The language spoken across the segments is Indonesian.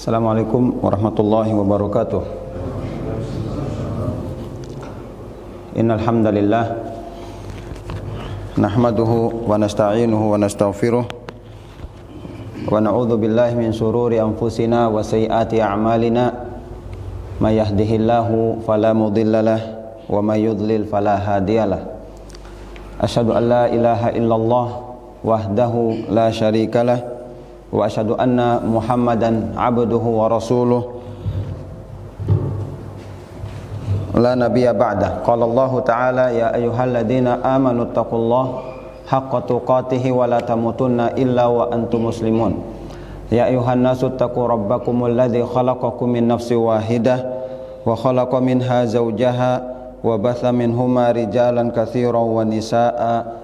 Assalamualaikum warahmatullahi wabarakatuh. Innal hamdalillah nahmaduhu wa nasta'inuhu wa nastaghfiruh wa na'udzu billahi min shururi anfusina wa sayyiati a'malina may yahdihillahu fala mudhillalah wa may yudlil fala hadiyalah. Asyhadu an la ilaha illallah wahdahu la syarikalah wa asyhadu anna Muhammadan abduhu wa rasuluh la nabiyya ba'dah. Qala Allah ta'ala ya ayyuhalladzina amanu taqullaha haqqa tuqatih wa la tamutunna illa wa antum muslimun. Ya ayyuhan nasu taqu rabbakumul ladzi khalaqakum min nafsin wahidah wa khalaqa minha zawjaha wa batha minhuma rijalan katsiran wa nisaa'a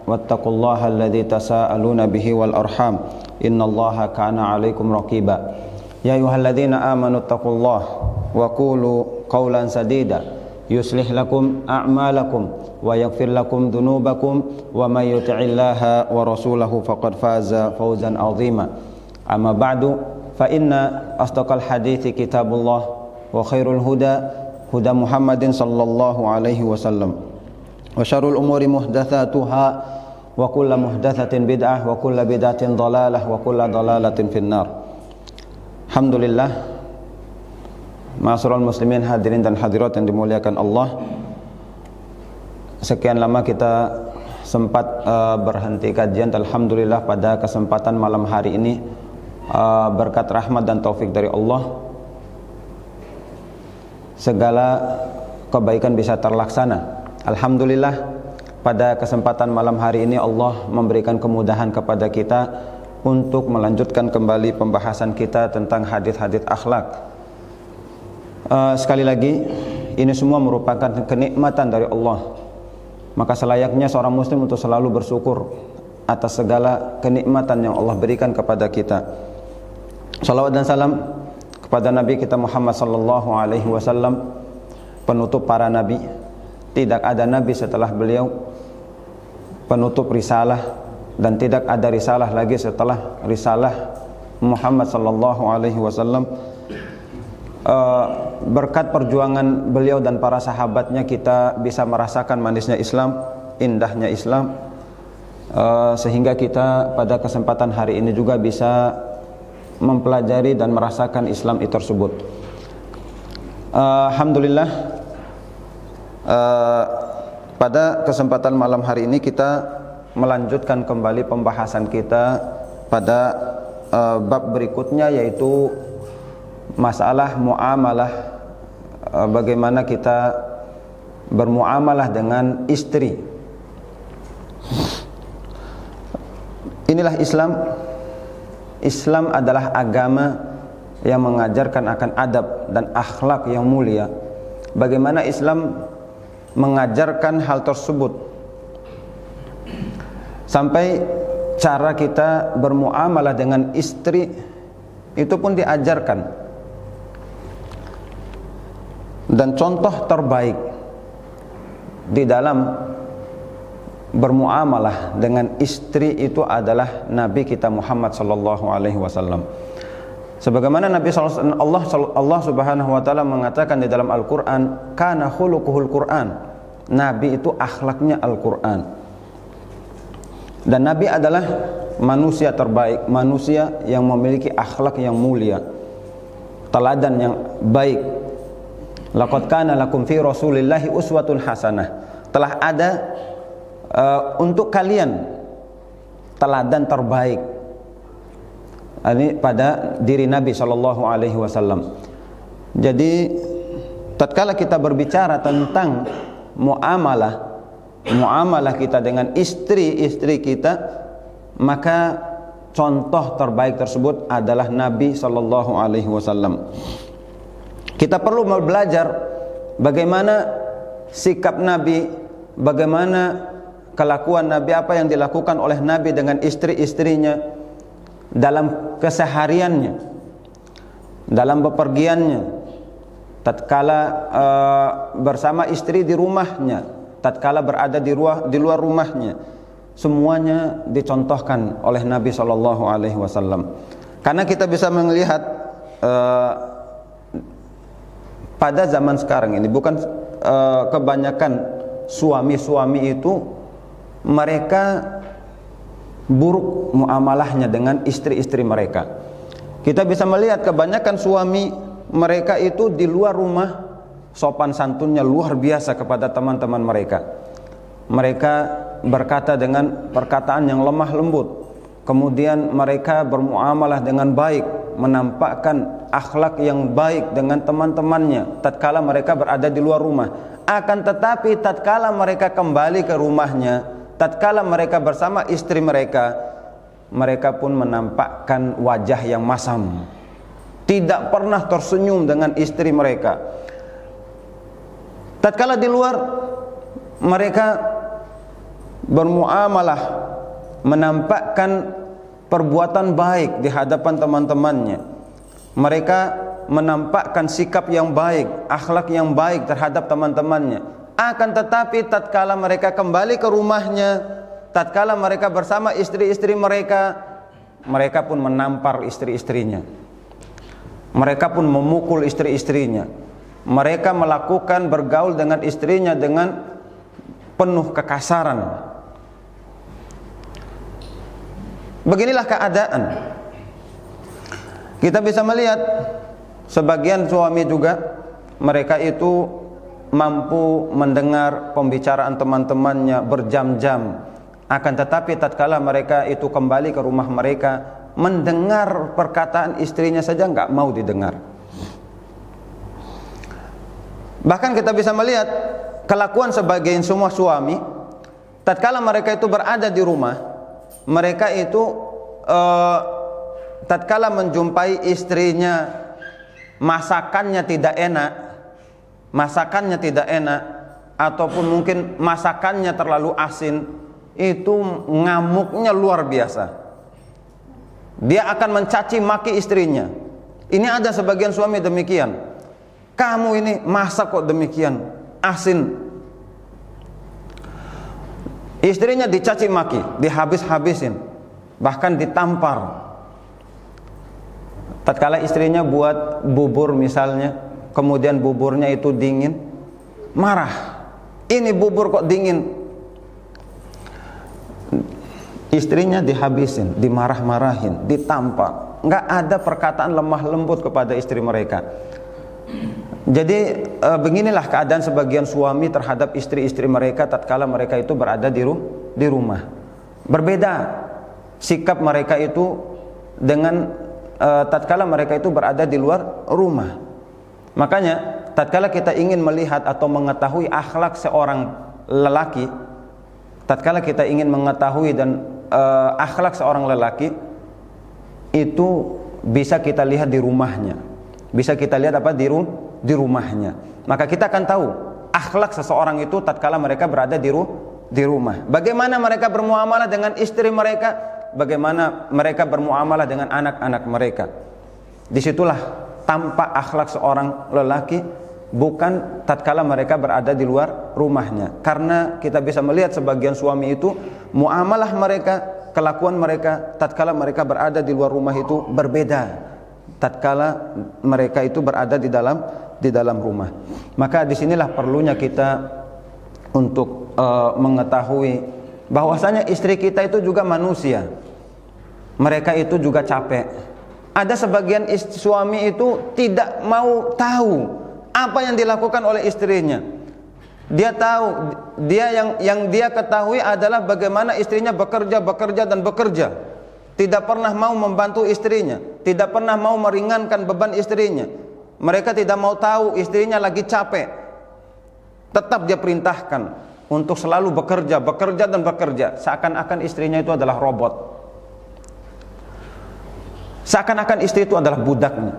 wattaqullaha alladzi tasaaluna bihi wal arham innallaha kana 'alaikum raqiba. Ya ayyuhalladzina amanu taqullaha wa qulu qawlan sadida yuslih lakum a'malakum wa yaghfir lakum dhunubakum wa may yuti'illaha wa rasulahu faqad faza fawzan 'azima. Amma ba'du fa inna asdaqal hadithi kitabullah wa khairul huda huda Muhammadin sallallahu alaihi wasallam wa syarrul umuri muhdatsatuha wa kullu muhdatsatin bid'ah wa kullu bid'atin dhalalah wa kullu dhalalatin finnar. Alhamdulillah, ma'asyiral muslimin hadirin dan hadirat yang dimuliakan Allah. Sekian lama kita sempat berhenti kajian. Alhamdulillah pada kesempatan malam hari ini berkat rahmat dan taufik dari Allah segala kebaikan bisa terlaksana. Alhamdulillah pada kesempatan malam hari ini Allah memberikan kemudahan kepada kita untuk melanjutkan kembali pembahasan kita tentang hadits-hadits akhlak. Sekali lagi, ini semua merupakan kenikmatan dari Allah. Maka selayaknya seorang muslim untuk selalu bersyukur atas segala kenikmatan yang Allah berikan kepada kita. Salawat dan salam kepada Nabi kita Muhammad sallallahu alaihi wasallam, penutup para nabi. Tidak ada nabi setelah beliau, penutup risalah, dan tidak ada risalah lagi setelah risalah Muhammad sallallahu alaihi wasallam. Berkat perjuangan beliau dan para sahabatnya kita bisa merasakan manisnya Islam, indahnya Islam, sehingga kita pada kesempatan hari ini juga bisa mempelajari dan merasakan Islam itu tersebut. Alhamdulillah, pada kesempatan malam hari ini kita melanjutkan kembali pembahasan kita pada bab berikutnya, yaitu masalah muamalah, bagaimana kita bermuamalah dengan istri. Inilah Islam. Islam adalah agama yang mengajarkan akan adab dan akhlak yang mulia. Bagaimana Islam mengajarkan hal tersebut sampai cara kita bermuamalah dengan istri itu pun diajarkan. Dan contoh terbaik di dalam bermuamalah dengan istri itu adalah Nabi kita Muhammad sallallahu alaihi wasallam. Sebagaimana Nabi Allah Subhanahu wa taala mengatakan di dalam Al-Qur'an, kana khuluquhul Qur'an. Nabi itu akhlaknya Al-Qur'an. Dan Nabi adalah manusia terbaik, manusia yang memiliki akhlak yang mulia, teladan yang baik. Laqad kana lakum fi Rasulillahi uswatun hasanah. Telah ada untuk kalian teladan terbaik. Ini pada diri Nabi sallallahu alaihi wasallam. Jadi tatkala kita berbicara tentang muamalah kita dengan istri-istri kita, maka contoh terbaik tersebut adalah Nabi sallallahu alaihi wasallam. Kita perlu belajar bagaimana sikap Nabi, bagaimana kelakuan Nabi, apa yang dilakukan oleh Nabi dengan istri-istrinya dalam kesehariannya, dalam bepergiannya, tatkala bersama istri di rumahnya, tatkala berada di luar rumahnya, semuanya dicontohkan oleh Nabi SAW. Karena kita bisa melihat pada zaman sekarang ini bukan kebanyakan suami-suami itu mereka buruk muamalahnya dengan istri-istri mereka. Kita bisa melihat kebanyakan suami mereka itu di luar rumah sopan santunnya luar biasa kepada teman-teman mereka. Mereka berkata dengan perkataan yang lemah lembut. Kemudian mereka bermuamalah dengan baik, menampakkan akhlak yang baik dengan teman-temannya tatkala mereka berada di luar rumah. Akan tetapi tatkala mereka kembali ke rumahnya, tatkala mereka bersama istri mereka, mereka pun menampakkan wajah yang masam. Tidak pernah tersenyum dengan istri mereka. Tatkala di luar mereka bermuamalah, menampakkan perbuatan baik di hadapan teman-temannya. Mereka menampakkan sikap yang baik, akhlak yang baik terhadap teman-temannya. Akan tetapi tatkala mereka kembali ke rumahnya, tatkala mereka bersama istri-istri mereka, mereka pun menampar istri-istrinya. Mereka pun memukul istri-istrinya. Mereka melakukan bergaul dengan istrinya dengan penuh kekasaran. Beginilah keadaan. Kita bisa melihat sebagian suami juga mereka itu mampu mendengar pembicaraan teman-temannya berjam-jam. Akan tetapi tatkala mereka itu kembali ke rumah mereka, mendengar perkataan istrinya saja nggak mau didengar. Bahkan kita bisa melihat kelakuan sebagian semua suami tatkala mereka itu berada di rumah, mereka itu tatkala menjumpai istrinya masakannya tidak enak ataupun mungkin masakannya terlalu asin, itu ngamuknya luar biasa. Dia akan mencaci maki istrinya. Ini ada sebagian suami demikian. Kamu ini masak kok demikian asin. Istrinya dicaci maki, dihabis-habisin, bahkan ditampar. Tatkala istrinya buat bubur misalnya, kemudian buburnya itu dingin, marah. Ini bubur kok dingin. Istrinya dihabisin, dimarah-marahin, ditampar. Nggak ada perkataan lemah lembut kepada istri mereka. Jadi beginilah keadaan sebagian suami terhadap istri-istri mereka tatkala mereka itu berada di rumah. Berbeda sikap mereka itu dengan tatkala mereka itu berada di luar rumah. Makanya tatkala kita ingin melihat atau mengetahui akhlak seorang lelaki, tatkala kita ingin mengetahui dan akhlak seorang lelaki, itu bisa kita lihat di rumahnya. Bisa kita lihat apa di rumahnya. Maka kita akan tahu akhlak seseorang itu tatkala mereka berada di rumah. Bagaimana mereka bermuamalah dengan istri mereka, bagaimana mereka bermuamalah dengan anak-anak mereka. Disitulah tampak akhlak seorang lelaki, bukan tatkala mereka berada di luar rumahnya. Karena kita bisa melihat sebagian suami itu muamalah mereka, kelakuan mereka tatkala mereka berada di luar rumah itu berbeda tatkala mereka itu berada di dalam rumah. Maka disinilah perlunya kita untuk mengetahui bahwasanya istri kita itu juga manusia. Mereka itu juga capek. Ada sebagian suami itu tidak mau tahu apa yang dilakukan oleh istrinya. Dia tahu, yang dia ketahui adalah bagaimana istrinya bekerja dan bekerja. Tidak pernah mau membantu istrinya, tidak pernah mau meringankan beban istrinya. Mereka tidak mau tahu istrinya lagi capek. Tetap dia perintahkan untuk selalu bekerja dan bekerja, seakan-akan istrinya itu adalah robot. Seakan-akan istri itu adalah budaknya.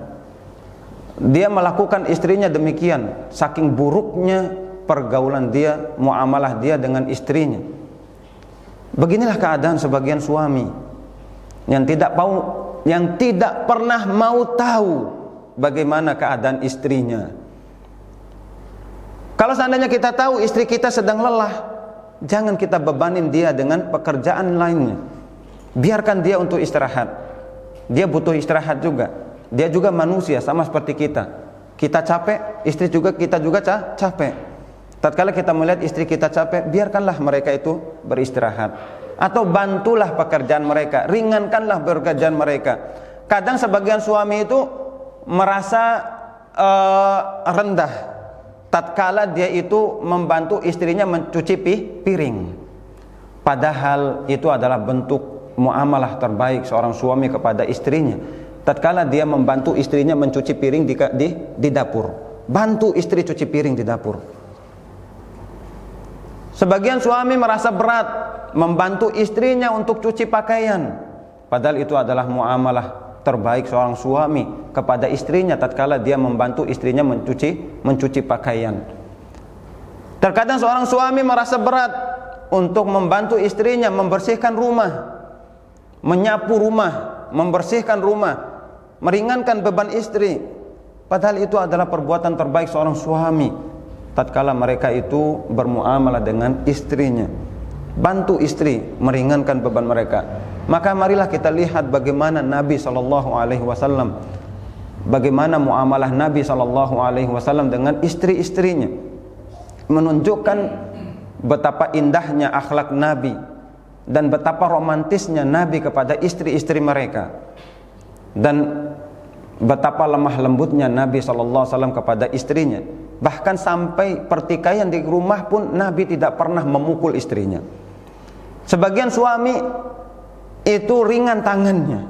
Dia melakukan istrinya demikian, saking buruknya pergaulan dia, muamalah dia dengan istrinya. Beginilah keadaan sebagian suami yang tidak pernah mau tahu bagaimana keadaan istrinya. Kalau seandainya kita tahu istri kita sedang lelah, jangan kita bebanin dia dengan pekerjaan lainnya. Biarkan dia untuk istirahat. dia butuh istirahat juga. Dia juga manusia sama seperti kita. Kita capek, istri juga, kita juga capek. Tatkala kita melihat istri kita capek, biarkanlah mereka itu beristirahat. Atau bantulah pekerjaan mereka, ringankanlah pekerjaan mereka. Kadang sebagian suami itu merasa rendah tatkala dia itu membantu istrinya mencuci piring. Padahal itu adalah bentuk muamalah terbaik seorang suami kepada istrinya. Tatkala dia membantu istrinya mencuci piring di dapur, bantu istri cuci piring di dapur. Sebagian suami merasa berat membantu istrinya untuk cuci pakaian, padahal itu adalah muamalah terbaik seorang suami kepada istrinya tatkala dia membantu istrinya mencuci pakaian. Terkadang seorang suami merasa berat untuk membantu istrinya membersihkan rumah, menyapu rumah, membersihkan rumah, meringankan beban istri. Padahal itu adalah perbuatan terbaik seorang suami tatkala mereka itu bermuamalah dengan istrinya. Bantu istri, meringankan beban mereka. Maka marilah kita lihat bagaimana Nabi SAW, bagaimana muamalah Nabi SAW dengan istri-istrinya, menunjukkan betapa indahnya akhlak Nabi dan betapa romantisnya Nabi kepada istri-istri mereka, dan betapa lemah lembutnya Nabi SAW kepada istrinya. Bahkan sampai pertikaian di rumah pun Nabi tidak pernah memukul istrinya. Sebagian suami itu ringan tangannya,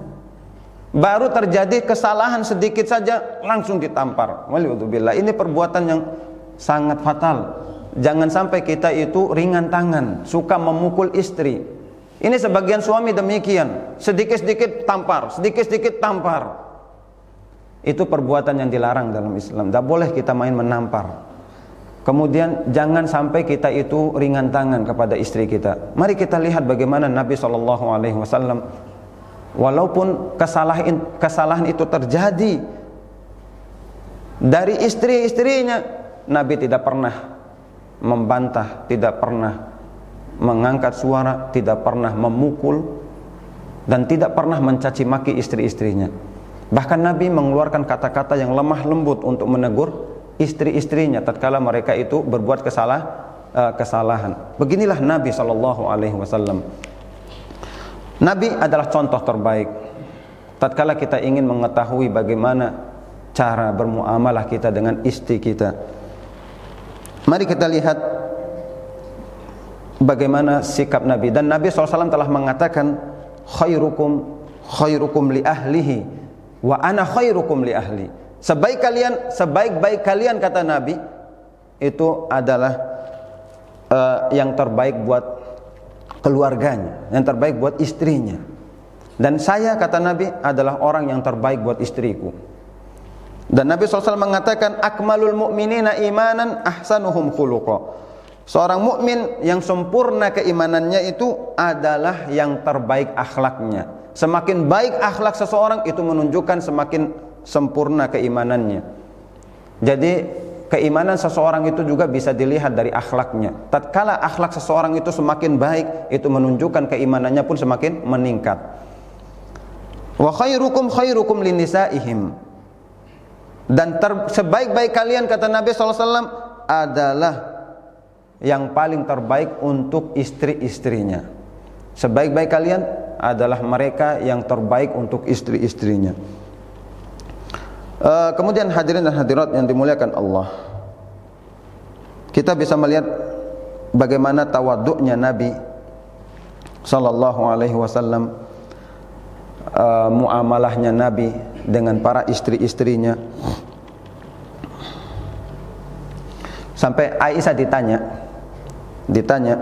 baru terjadi kesalahan sedikit saja langsung ditampar. Waliyadzubillah. Ini perbuatan yang sangat fatal. Jangan sampai kita itu ringan tangan, suka memukul istri. Ini sebagian suami demikian, sedikit-sedikit tampar, sedikit-sedikit tampar. Itu perbuatan yang dilarang dalam Islam. Tidak boleh kita main menampar. Kemudian jangan sampai kita itu ringan tangan kepada istri kita. Mari kita lihat bagaimana Nabi SAW, walaupun kesalahan itu terjadi dari istri-istrinya, Nabi tidak pernah membantah, tidak pernah mengangkat suara, tidak pernah memukul, dan tidak pernah mencaci maki istri-istrinya. Bahkan Nabi mengeluarkan kata-kata yang lemah lembut untuk menegur istri-istrinya tatkala mereka itu berbuat kesalahan. Beginilah Nabi SAW. Nabi adalah contoh terbaik tatkala kita ingin mengetahui bagaimana cara bermuamalah kita dengan istri kita. Mari kita lihat bagaimana sikap Nabi. Dan Nabi SAW telah mengatakan, khairukum li ahlihi wa ana khairukum li ahli. Sebaik-baik kalian, kata Nabi, itu adalah yang terbaik buat keluarganya, yang terbaik buat istrinya. Dan saya, kata Nabi, adalah orang yang terbaik buat istriku. Dan Nabi SAW mengatakan, akmalul mu'minina imanan ahsanuhum khuluqa. Seorang mukmin yang sempurna keimanannya itu adalah yang terbaik akhlaknya. Semakin baik akhlak seseorang itu menunjukkan semakin sempurna keimanannya. Jadi keimanan seseorang itu juga bisa dilihat dari akhlaknya. Tatkala akhlak seseorang itu semakin baik, itu menunjukkan keimanannya pun semakin meningkat. Wa khairukum linisaihim. Dan sebaik-baik kalian, kata Nabi SAW, adalah yang paling terbaik untuk istri-istrinya. Sebaik-baik kalian adalah mereka yang terbaik untuk istri-istrinya. Kemudian hadirin dan hadirat yang dimuliakan Allah, kita bisa melihat bagaimana tawaduknya Nabi sallallahu alaihi wasallam, muamalahnya Nabi dengan para istri-istrinya. Sampai Aisyah ditanya,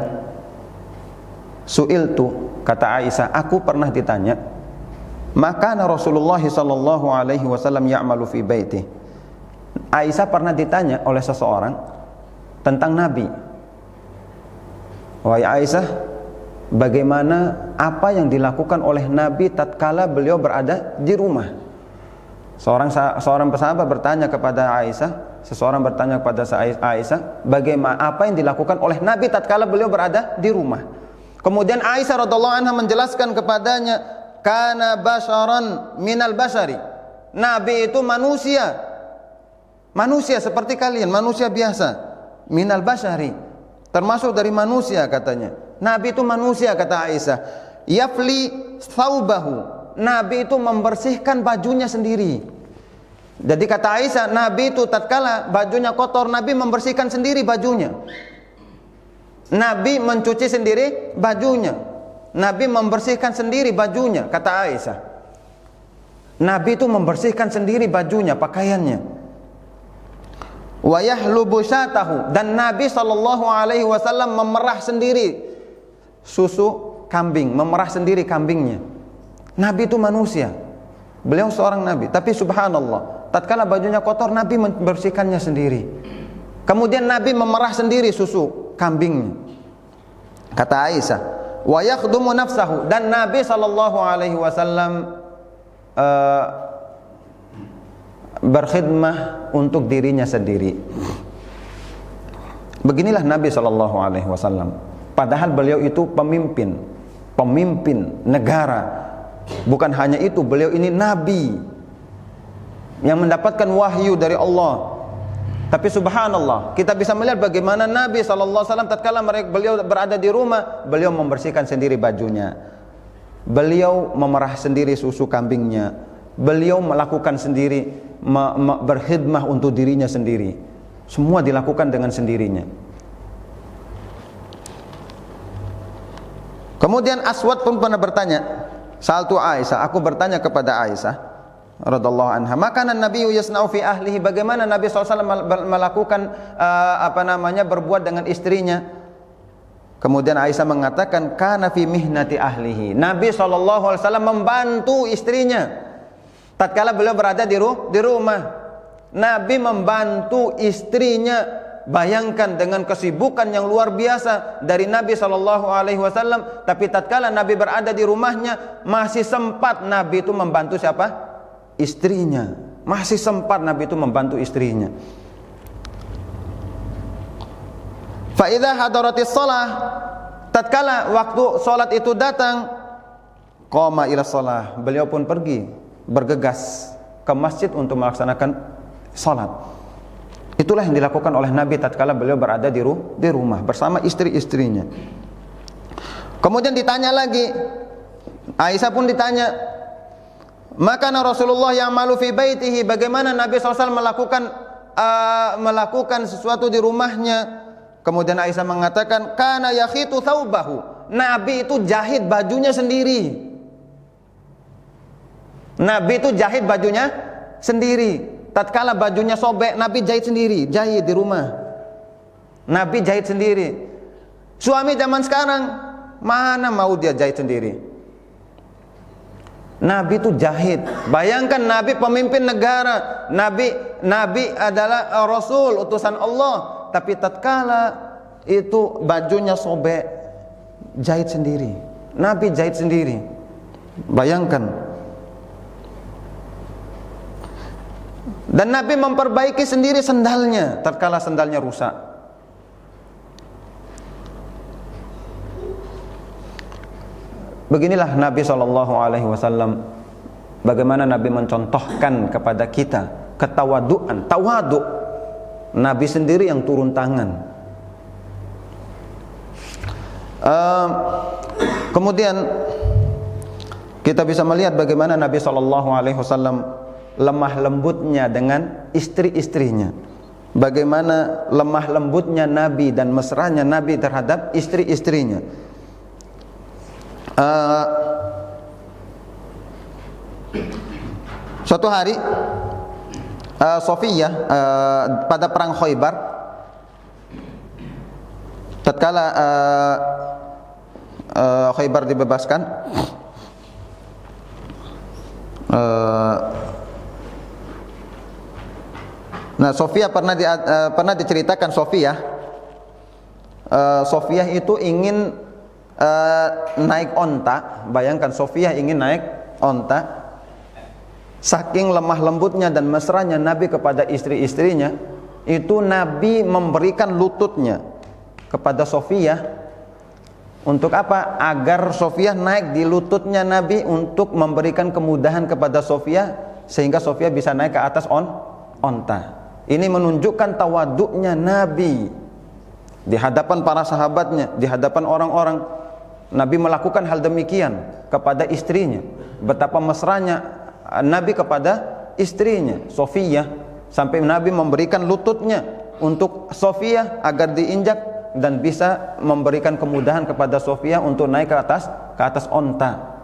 su'iltu, kata Aisyah, aku pernah ditanya, maka Rasulullah sallallahu alaihi wasallam ya'malu fi baiti. Aisyah pernah ditanya oleh seseorang tentang Nabi. Wahai Aisyah, bagaimana apa yang dilakukan oleh Nabi tatkala beliau berada di rumah? Seorang sahabat bertanya kepada Aisyah, seseorang bertanya kepada Aisyah, bagaimana apa yang dilakukan oleh Nabi tatkala beliau berada di rumah? Kemudian Aisyah radhiallahu anha menjelaskan kepadanya, kana basharan minal bashari. Nabi itu manusia. Manusia seperti kalian, manusia biasa. Minal bashari, termasuk dari manusia katanya. Nabi itu manusia, kata Aisyah. Yafli thawbahu, Nabi itu membersihkan bajunya sendiri. Jadi kata Aisyah, Nabi itu tatkala bajunya kotor, Nabi membersihkan sendiri bajunya. Nabi mencuci sendiri bajunya. Nabi membersihkan sendiri bajunya, kata Aisyah. Nabi itu membersihkan sendiri bajunya, pakaiannya. Wa yahlubu syatahu, dan Nabi SAW memerah sendiri susu kambing, memerah sendiri kambingnya. Nabi itu manusia, beliau seorang nabi, tapi subhanallah, tatkala bajunya kotor, Nabi membersihkannya sendiri. Kemudian Nabi memerah sendiri susu kambingnya. Kata Aisyah, wa yakhdumu nafsahu, dan Nabi SAW berkhidmah untuk dirinya sendiri. Beginilah Nabi SAW. Padahal beliau itu pemimpin negara. Bukan hanya itu, beliau ini nabi yang mendapatkan wahyu dari Allah. Tapi subhanallah, kita bisa melihat bagaimana Nabi SAW tatkala beliau berada di rumah, beliau membersihkan sendiri bajunya, beliau memerah sendiri susu kambingnya, beliau melakukan sendiri, berkhidmah untuk dirinya sendiri. Semua dilakukan dengan sendirinya. Kemudian Aswad pun pernah bertanya, Saltu Aisyah, aku bertanya kepada Aisyah radhiyallahu anha, makanan Nabi yasna'u fi ahlihi, bagaimana Nabi SAW melakukan berbuat dengan istrinya. Kemudian Aisyah mengatakan, kana fi mihnati ahlihi, Nabi SAW membantu istrinya tatkala beliau berada di rumah. Nabi membantu istrinya. Bayangkan dengan kesibukan yang luar biasa dari Nabi SAW, tapi tatkala Nabi berada di rumahnya, masih sempat Nabi itu membantu siapa? Istrinya. Masih sempat Nabi itu membantu istrinya. Fa idza hadaratis shalah, tatkala waktu salat itu datang, qama ila shalah, beliau pun pergi bergegas ke masjid untuk melaksanakan salat. Itulah yang dilakukan oleh Nabi tatkala beliau berada di rumah bersama istri-istrinya. Kemudian ditanya lagi, Aisyah pun ditanya, makana Rasulullah ya'malu fi baitihi, bagaimana Nabi SAW melakukan sesuatu di rumahnya. Kemudian Aisyah mengatakan, kana yakhitu thawbahu, Nabi itu jahit bajunya sendiri. Nabi itu jahit bajunya sendiri. Tatkala bajunya sobek, Nabi jahit sendiri, jahit di rumah. Nabi jahit sendiri. Suami zaman sekarang, mana mau dia jahit sendiri? Nabi itu jahit. Bayangkan Nabi pemimpin negara, Nabi adalah Rasul, utusan Allah, tapi tatkala itu bajunya sobek, jahit sendiri. Nabi jahit sendiri. Bayangkan. Dan Nabi memperbaiki sendiri sendalnya tatkala sendalnya rusak. Beginilah Nabi SAW, bagaimana Nabi mencontohkan kepada kita ketawaduan, tawadu. Nabi sendiri yang turun tangan. Kemudian kita bisa melihat bagaimana Nabi SAW lemah lembutnya dengan istri-istrinya. Bagaimana lemah lembutnya Nabi dan mesranya Nabi terhadap istri-istrinya. Suatu hari Sofiyah pada perang Khaybar, tatkala Khaybar dibebaskan, nah, Sofiyah pernah diceritakan Sofiyah itu ingin naik onta. Bayangkan Sofiyah ingin naik onta. Saking lemah lembutnya dan mesranya Nabi kepada istri-istrinya, itu Nabi memberikan lututnya kepada Sofiyah Untuk apa? Agar Sofia naik di lututnya Nabi untuk memberikan kemudahan kepada Sofia, sehingga Sofia bisa naik ke atas onta. Ini menunjukkan tawaduknya Nabi di hadapan para sahabatnya, di hadapan orang-orang. Nabi melakukan hal demikian kepada istrinya. Betapa mesranya Nabi kepada istrinya Sofia, sampai Nabi memberikan lututnya untuk Sofia agar diinjak dan bisa memberikan kemudahan kepada Sofia untuk naik ke atas onta.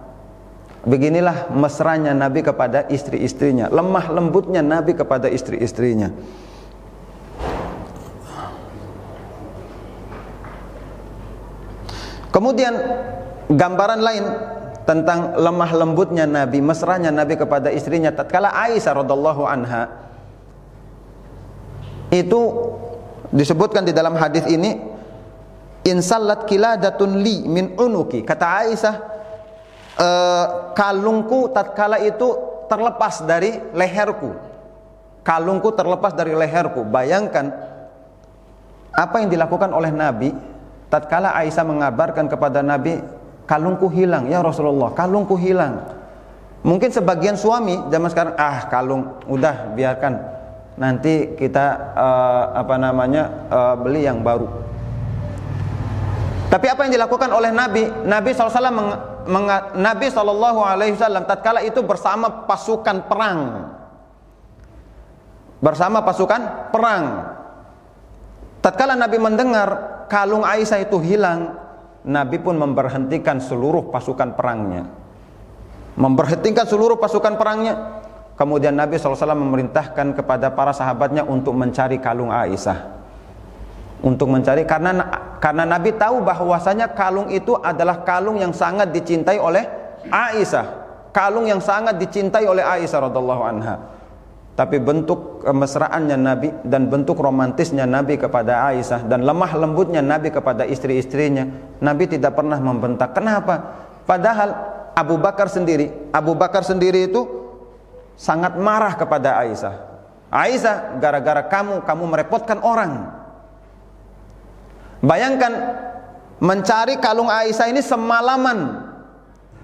Beginilah mesranya Nabi kepada istri-istrinya, lemah lembutnya Nabi kepada istri-istrinya. Kemudian gambaran lain tentang lemah lembutnya Nabi, mesranya Nabi kepada istrinya tatkala Aisyah radhiyallahu anha, itu disebutkan di dalam hadis ini, insallat kiladatun li min unuki. Kata Aisyah, kalungku tatkala itu terlepas dari leherku. Kalungku terlepas dari leherku. Bayangkan apa yang dilakukan oleh Nabi tatkala Aisyah mengabarkan kepada Nabi, kalungku hilang ya Rasulullah, kalungku hilang. Mungkin sebagian suami zaman sekarang, kalung udah biarkan, nanti kita beli yang baru. Tapi apa yang dilakukan oleh Nabi? Nabi SAW tatkala itu bersama pasukan perang. Bersama pasukan perang. Tatkala Nabi mendengar kalung Aisyah itu hilang, Nabi pun memberhentikan seluruh pasukan perangnya. Memberhentikan seluruh pasukan perangnya. Kemudian Nabi SAW memerintahkan kepada para sahabatnya untuk mencari kalung Aisyah. Untuk mencari, karena Nabi tahu bahwasanya kalung itu adalah kalung yang sangat dicintai oleh Aisyah. Kalung yang sangat dicintai oleh Aisyah radhiyallahu anha. Tapi bentuk kemesraannya Nabi dan bentuk romantisnya Nabi kepada Aisyah dan lemah lembutnya Nabi kepada istri-istrinya, Nabi tidak pernah membentak. Kenapa? Padahal Abu Bakar sendiri itu sangat marah kepada Aisyah. Aisyah, gara-gara kamu merepotkan orang. Bayangkan mencari kalung Aisyah ini semalaman,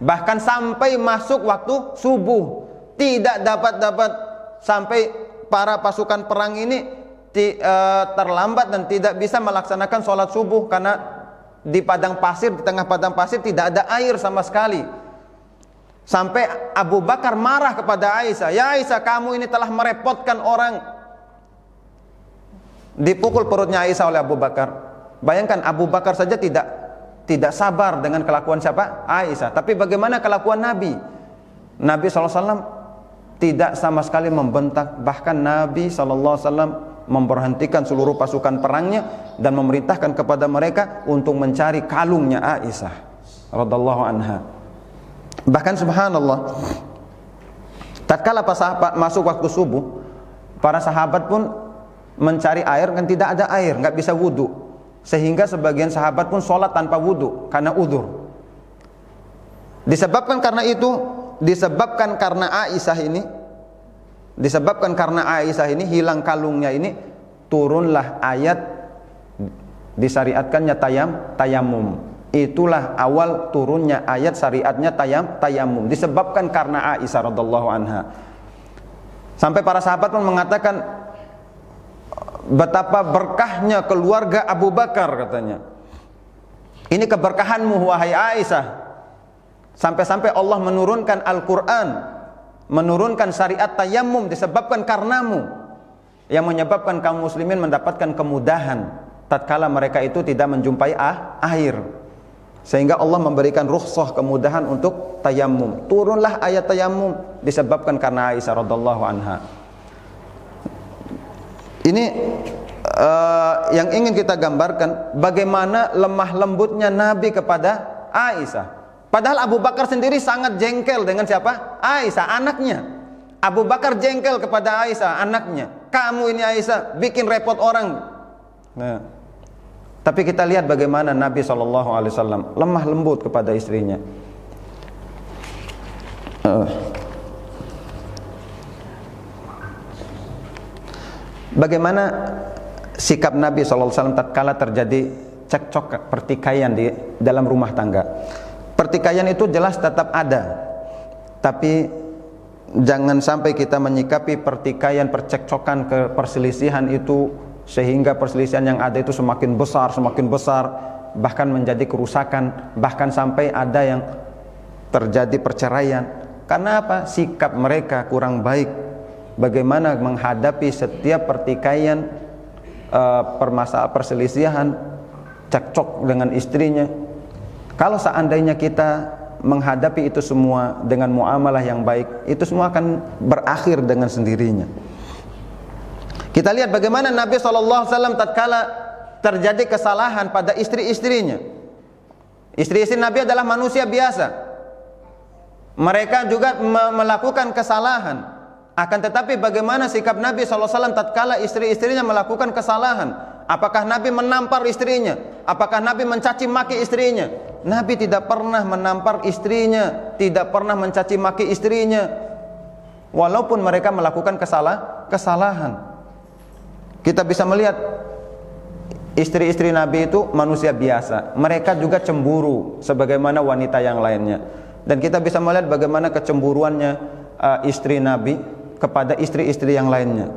bahkan sampai masuk waktu subuh, tidak dapat sampai para pasukan perang ini terlambat dan tidak bisa melaksanakan sholat subuh karena di padang pasir, di tengah padang pasir tidak ada air sama sekali. Sampai Abu Bakar marah kepada Aisyah, ya Aisyah, kamu ini telah merepotkan orang. Dipukul perutnya Aisyah oleh Abu Bakar. Bayangkan Abu Bakar saja tidak sabar dengan kelakuan siapa? Aisyah. Tapi bagaimana kelakuan Nabi? Nabi SAW tidak sama sekali membentak. Bahkan Nabi SAW memberhentikan seluruh pasukan perangnya dan memerintahkan kepada mereka untuk mencari kalungnya Aisyah radhiyallahu anha. Bahkan subhanallah, tatkala masuk waktu subuh, para sahabat pun mencari air, kan tidak ada air, nggak bisa wudu. Sehingga sebagian sahabat pun sholat tanpa wudu karena udzur. Disebabkan karena Aisyah ini hilang kalungnya ini, turunlah ayat disyariatkannya tayamum. Itulah awal turunnya ayat syariatnya tayamum, disebabkan karena Aisyah radhiyallahu anha. Sampai para sahabat pun mengatakan, betapa berkahnya keluarga Abu Bakar, katanya. Ini keberkahanmu wahai Aisyah. Sampai-sampai Allah menurunkan Al-Quran, menurunkan syariat tayamum disebabkan karenamu, yang menyebabkan kaum muslimin mendapatkan kemudahan tatkala mereka itu tidak menjumpai air, sehingga Allah memberikan rukhsah, kemudahan untuk tayamum. Turunlah ayat tayamum disebabkan karena Aisyah radhiyallahu anha. Ini yang ingin kita gambarkan, bagaimana lemah lembutnya Nabi kepada Aisyah. Padahal Abu Bakar sendiri sangat jengkel dengan siapa? Aisyah, anaknya. Abu Bakar jengkel kepada Aisyah, anaknya. Kamu ini Aisyah bikin repot orang. Nah, tapi kita lihat bagaimana Nabi SAW lemah lembut kepada istrinya. Bagaimana sikap Nabi SAW tatkala terjadi cekcok, pertikaian di dalam rumah tangga. Pertikaian itu jelas tetap ada, tapi jangan sampai kita menyikapi pertikaian, percekcokan, perselisihan itu sehingga perselisihan yang ada itu semakin besar, bahkan menjadi kerusakan, bahkan sampai ada yang terjadi perceraian. Karena apa? Sikap mereka kurang baik. Bagaimana menghadapi setiap pertikaian, permasalahan, perselisihan, cekcok dengan istrinya. Kalau seandainya kita menghadapi itu semua dengan muamalah yang baik, itu semua akan berakhir dengan sendirinya. Kita lihat bagaimana Nabi SAW tatkala terjadi kesalahan pada istri-istrinya. Istri-istri Nabi adalah manusia biasa. Mereka juga melakukan kesalahan. Akan tetapi bagaimana sikap Nabi SAW tatkala istri-istrinya melakukan kesalahan? Apakah Nabi menampar istrinya? Apakah Nabi mencaci maki istrinya? Nabi tidak pernah menampar istrinya, tidak pernah mencaci maki istrinya, walaupun mereka melakukan kesalahan. Kita bisa melihat istri-istri Nabi itu manusia biasa. Mereka juga cemburu sebagaimana wanita yang lainnya. Dan kita bisa melihat bagaimana kecemburuannya istri Nabi kepada istri-istri yang lainnya.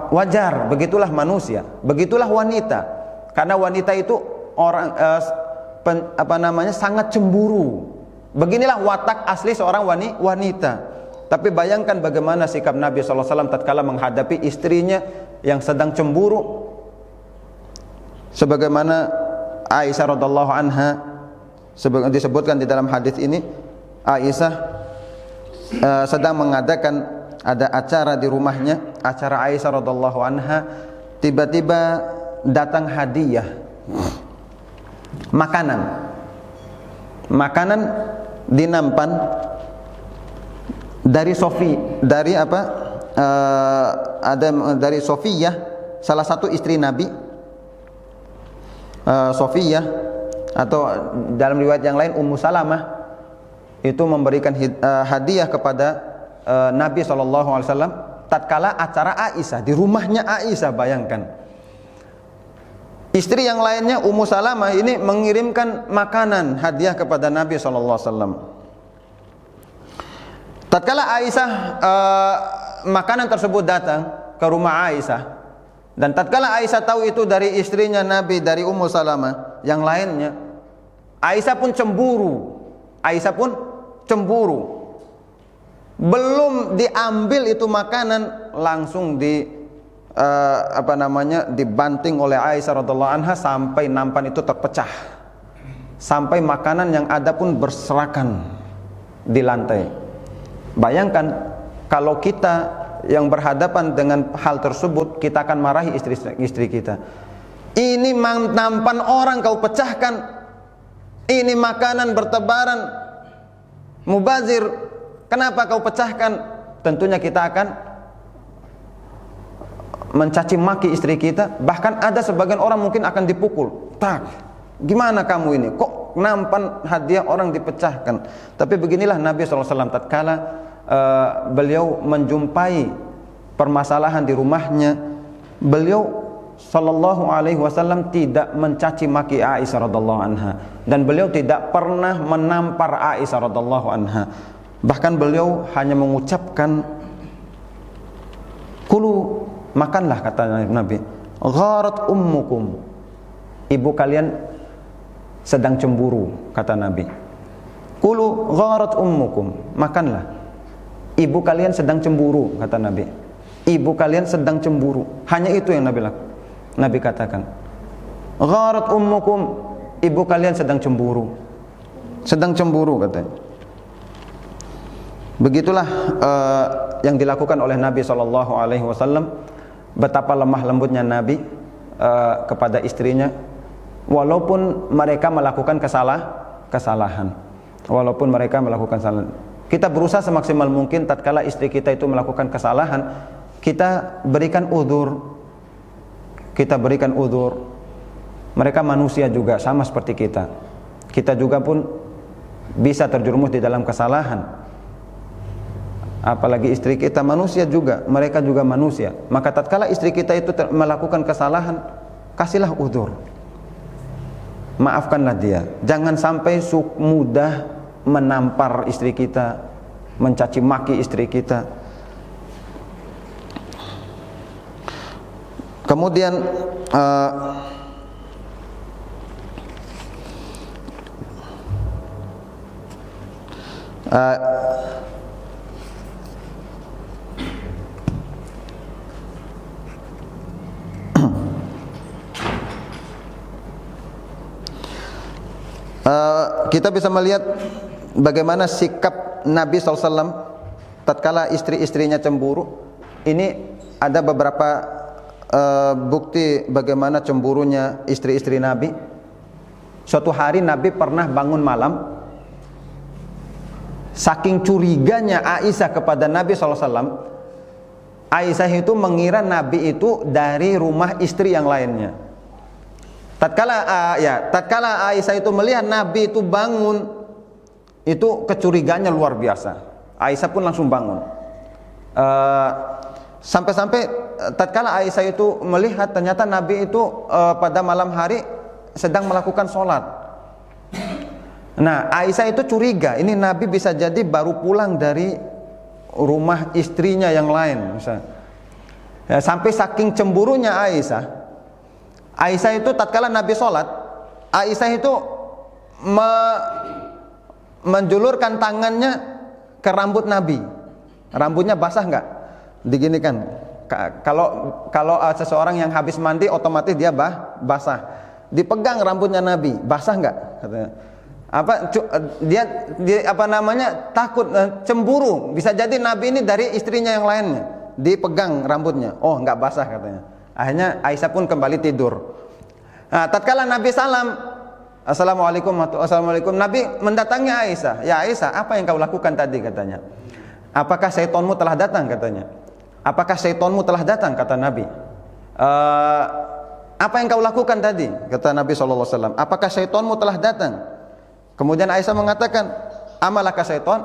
Wajar, begitulah manusia, begitulah wanita. Karena wanita itu orang sangat cemburu. Beginilah watak asli seorang wanita. Tapi bayangkan bagaimana sikap Nabi SAW tatkala menghadapi istrinya yang sedang cemburu. Sebagaimana Aisyah radhiallahu anha, disebutkan di dalam hadis ini, Aisyah sedang mengadakan ada acara di rumahnya, acara Aisyah radhiallahu anha. Tiba-tiba datang hadiah, makanan dinampan dari dari Sofiyah, salah satu istri Nabi. Sofiyah, atau dalam riwayat yang lain Ummu Salamah, itu memberikan hadiah kepada Nabi SAW tatkala acara Aisyah di rumahnya Aisyah. Bayangkan, istri yang lainnya Ummu Salamah ini mengirimkan makanan hadiah kepada Nabi SAW. Tatkala Aisyah makanan tersebut datang ke rumah Aisyah, dan tatkala Aisyah tahu itu dari istrinya Nabi, dari Ummu Salamah yang lainnya, Aisyah pun cemburu. Belum diambil itu makanan, langsung dibanting oleh Aisyah radhiallahu anha sampai nampan itu terpecah, sampai makanan yang ada pun berserakan di lantai. Bayangkan kalau kita yang berhadapan dengan hal tersebut, kita akan marahi istri kita. Ini nampan orang kau pecahkan, ini makanan bertebaran, mubazir, kenapa kau pecahkan? Tentunya kita akan mencaci maki istri kita. Bahkan ada sebagian orang mungkin akan dipukul. Tak, gimana kamu ini? Kok nampan hadiah orang dipecahkan? Tapi beginilah Nabi SAW tatkala beliau menjumpai permasalahan di rumahnya, beliau Sallallahu Alaihi Wasallam tidak mencaci maki Aisyah radhiallahu anha, dan beliau tidak pernah menampar Aisyah radhiallahu anha. Bahkan beliau hanya mengucapkan, kulu, makanlah, kata Nabi. Gharat ummukum, ibu kalian sedang cemburu, kata Nabi. Kulu gharat ummukum, makanlah, ibu kalian sedang cemburu, kata Nabi. Ibu kalian sedang cemburu. Hanya itu yang Nabi katakan. Gharat ummukum, ibu kalian sedang cemburu. Sedang cemburu, katanya. Begitulah yang dilakukan oleh Nabi SAW. Betapa lemah lembutnya Nabi kepada istrinya, walaupun mereka melakukan kesalahan. Walaupun mereka melakukan kesalahan, kita berusaha semaksimal mungkin tatkala istri kita itu melakukan kesalahan, kita berikan udzur. Mereka manusia juga, sama seperti kita. Kita juga pun bisa terjerumus di dalam kesalahan. Apalagi istri kita manusia juga, mereka juga manusia. Maka tatkala istri kita itu melakukan kesalahan, kasihlah udzur. maafkanlah dia. Jangan sampai mudah menampar istri kita, mencaci maki istri kita. Kemudian kita bisa melihat bagaimana sikap Nabi SAW tatkala istri-istrinya cemburu. Ini ada beberapa bukti bagaimana cemburunya istri-istri Nabi. Suatu hari Nabi pernah bangun malam, saking curiganya Aisyah kepada Nabi SAW, Aisyah itu mengira Nabi itu dari rumah istri yang lainnya. Tatkala Aisyah itu melihat Nabi itu bangun, itu kecurigaannya luar biasa. Aisyah pun langsung bangun. Sampai-sampai tatkala Aisyah itu melihat ternyata Nabi itu pada malam hari sedang melakukan sholat. Nah, Aisyah itu curiga, ini Nabi bisa jadi baru pulang dari rumah istrinya yang lain, misalnya. Ya, sampai saking cemburunya Aisyah itu tatkala Nabi sholat, Aisyah itu menjulurkan tangannya ke rambut Nabi. Rambutnya basah enggak? Diginikan. Kalau seseorang yang habis mandi otomatis dia basah. Dipegang rambutnya Nabi, basah enggak? Katanya. Takut, cemburu. Bisa jadi Nabi ini dari istrinya yang lainnya. Dipegang rambutnya. Oh, enggak basah katanya. Akhirnya Aisyah pun kembali tidur. Nah, tatkala Nabi salam, Assalamualaikum, Nabi mendatangi Aisyah. Ya Aisyah, apa yang kau lakukan tadi katanya? Apakah syaitonmu telah datang katanya? Apakah syaitonmu telah datang kata Nabi? Apa yang kau lakukan tadi? Kata Nabi SAW. Apakah syaitonmu telah datang? Kemudian Aisyah mengatakan, amalaka syaiton?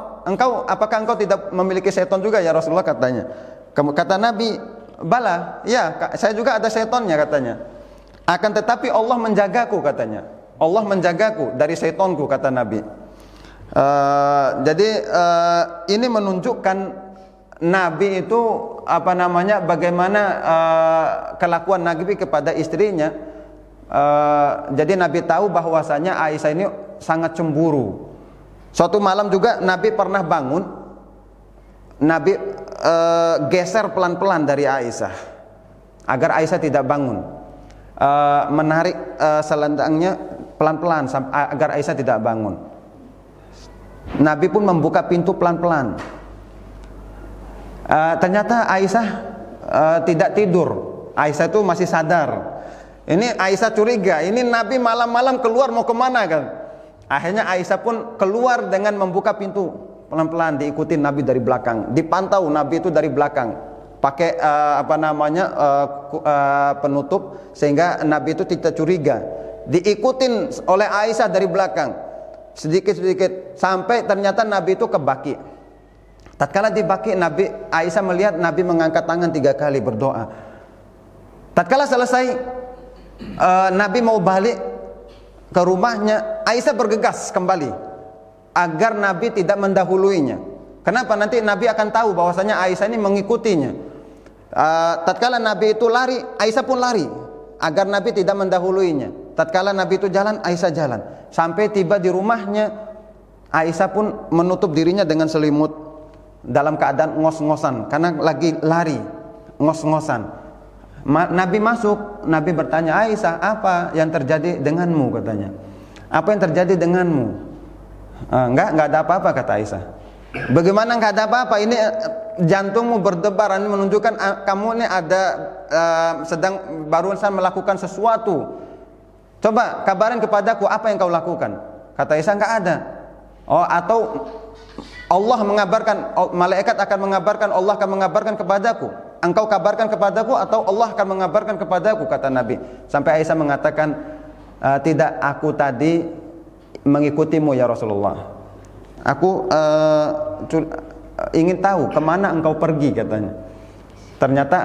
Apakah engkau tidak memiliki syaiton juga ya Rasulullah katanya? Kata Nabi, bala, ya saya juga ada syaitonnya katanya. Akan tetapi Allah menjagaku katanya. Allah menjagaku dari syaitonku kata Nabi. Jadi ini menunjukkan Nabi itu bagaimana kelakuan Nabi kepada istrinya. Jadi Nabi tahu bahwasanya Aisyah ini sangat cemburu. Suatu malam juga Nabi pernah bangun, Nabi geser pelan-pelan dari Aisyah agar Aisyah tidak bangun, menarik selendangnya pelan-pelan agar Aisyah tidak bangun. Nabi pun membuka pintu pelan-pelan. Ternyata Aisyah tidak tidur. Aisyah itu masih sadar. Ini Aisyah curiga, ini Nabi malam-malam keluar mau kemana kan? Akhirnya Aisyah pun keluar dengan membuka pintu pelan-pelan, diikuti Nabi dari belakang. Dipantau Nabi itu dari belakang, pakai penutup sehingga Nabi itu tidak curiga. Diikutin oleh Aisyah dari belakang, sedikit-sedikit sampai ternyata Nabi itu ke baki. Tatkala di baki, Aisyah melihat Nabi mengangkat tangan 3 kali berdoa. Tatkala selesai, Nabi mau balik ke rumahnya, Aisyah bergegas kembali agar Nabi tidak mendahuluinya. Kenapa? Nanti Nabi akan tahu bahwasanya Aisyah ini mengikutinya. Tatkala Nabi itu lari, Aisyah pun lari agar Nabi tidak mendahuluinya. Tatkala Nabi itu jalan, Aisyah jalan. Sampai tiba di rumahnya, Aisyah pun menutup dirinya dengan selimut dalam keadaan ngos-ngosan karena lagi lari, ngos-ngosan. Nabi masuk, Nabi bertanya, Aisyah, apa yang terjadi denganmu katanya? Apa yang terjadi denganmu? Enggak ada apa-apa kata Aisyah. Bagaimana enggak ada apa-apa? Ini jantungmu berdebar, ini menunjukkan kamu ini ada sedang barusan melakukan sesuatu. Coba kabarin kepadaku apa yang kau lakukan. Kata Aisyah, enggak ada. Oh, atau Allah mengabarkan, malaikat akan mengabarkan, Allah akan mengabarkan kepadaku. Engkau kabarkan kepadaku atau Allah akan mengabarkan kepadaku, kata Nabi. Sampai Aisyah mengatakan, tidak, aku tadi mengikutimu ya Rasulullah. Aku ingin tahu kemana engkau pergi katanya. Ternyata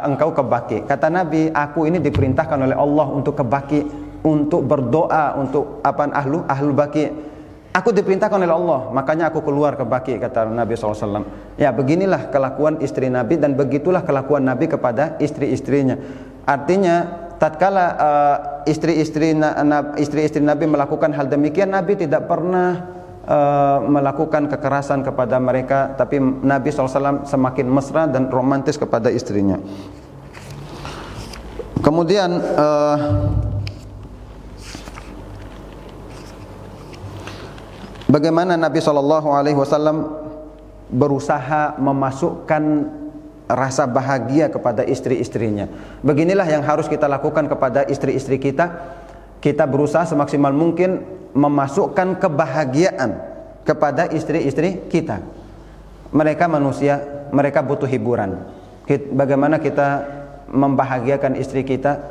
engkau ke baki. Kata Nabi, aku ini diperintahkan oleh Allah untuk ke baki untuk berdoa untuk ahlul baqi. Aku diperintahkan oleh Allah, makanya aku keluar ke Baqi, kata Nabi SAW. Ya, beginilah kelakuan istri Nabi, dan begitulah kelakuan Nabi kepada istri-istrinya. Artinya tatkala istri-istri Nabi melakukan hal demikian, Nabi tidak pernah melakukan kekerasan kepada mereka, tapi Nabi SAW semakin mesra dan romantis kepada istrinya. Kemudian bagaimana Nabi SAW berusaha memasukkan rasa bahagia kepada istri-istrinya. Beginilah yang harus kita lakukan kepada istri-istri kita. Kita berusaha semaksimal mungkin memasukkan kebahagiaan kepada istri-istri kita. Mereka manusia, mereka butuh hiburan. Bagaimana kita membahagiakan istri kita?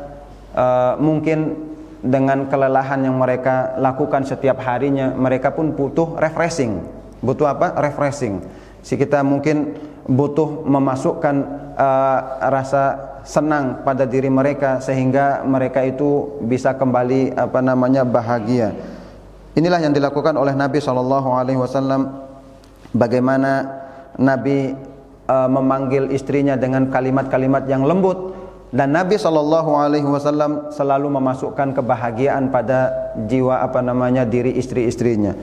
Mungkin dengan kelelahan yang mereka lakukan setiap harinya, mereka pun butuh refreshing. Butuh apa? Refreshing. Kita mungkin butuh memasukkan rasa senang pada diri mereka, sehingga mereka itu bisa kembali bahagia. Inilah yang dilakukan oleh Nabi SAW. Bagaimana Nabi memanggil istrinya dengan kalimat-kalimat yang lembut. Dan Nabi SAW selalu memasukkan kebahagiaan pada jiwa diri istri-istrinya.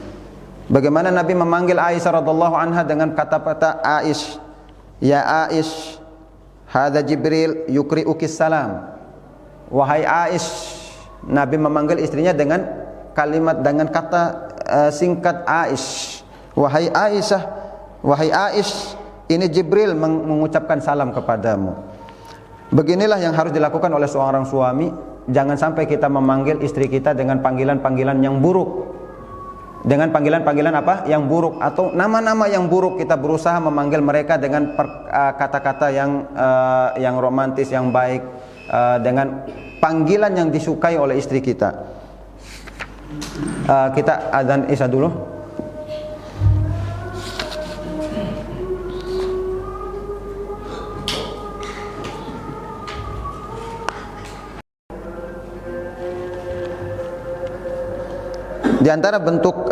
Bagaimana Nabi memanggil Aisyah radhiallahu anha dengan kata-kata Aish, ya Aish, hadza Jibril yukri'ukis salam. Wahai Aish, Nabi memanggil istrinya dengan kalimat, dengan kata singkat Aish. Wahai Aisyah, wahai Aish, ini Jibril mengucapkan salam kepadamu. Beginilah yang harus dilakukan oleh seorang suami. Jangan sampai kita memanggil istri kita dengan panggilan-panggilan yang buruk. Dengan panggilan-panggilan apa? Yang buruk, atau nama-nama yang buruk. Kita berusaha memanggil mereka dengan kata-kata yang romantis, yang baik, dengan panggilan yang disukai oleh istri kita. Kita adzan Isya dulu. Di antara bentuk